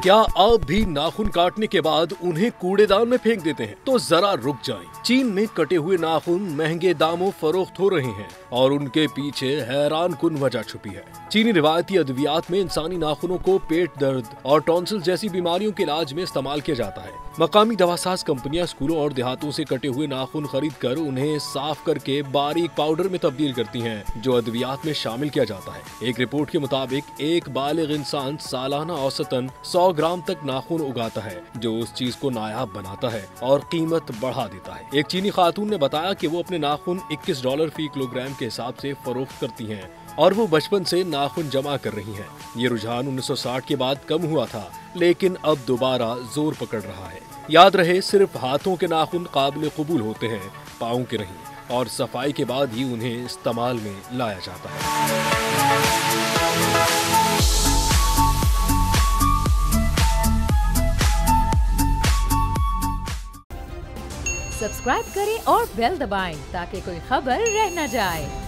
क्या आप भी नाखून काटने के बाद उन्हें कूड़ेदान में फेंक देते हैं? तो जरा रुक जाएं। चीन में कटे हुए नाखून महंगे दामों फरोख्त हो रहे हैं और उनके पीछे हैरान कुन वजह छुपी है। चीनी रिवायती अद्वियात में इंसानी नाखूनों को पेट दर्द और टॉन्सिल जैसी बीमारियों के इलाज में इस्तेमाल किया जाता है। मकामी दवासाज कंपनियां स्कूलों और देहातों से कटे हुए नाखून खरीद कर उन्हें साफ करके बारीक पाउडर में तब्दील करती हैं, जो अद्वियात में शामिल किया जाता है। एक रिपोर्ट के मुताबिक एक बालिग इंसान सालाना औसतन 100 ग्राम तक नाखून उगाता है, जो उस चीज को नायाब बनाता है और कीमत बढ़ा देता है। एक चीनी खातून ने बताया कि वो अपने नाखून $21 फी किलोग्राम के हिसाब से फरोख्त करती हैं और वो बचपन से नाखून जमा कर रही हैं। ये रुझान 1960 के बाद कम हुआ था, लेकिन अब दोबारा जोर पकड़ रहा है। याद रहे, सिर्फ हाथों के नाखून काबिल कबूल होते हैं, पाँव के नहीं, और सफाई के बाद ही उन्हें इस्तेमाल में लाया जाता है। सब्सक्राइब करें और बेल दबाएं ताकि कोई खबर रह न जाए।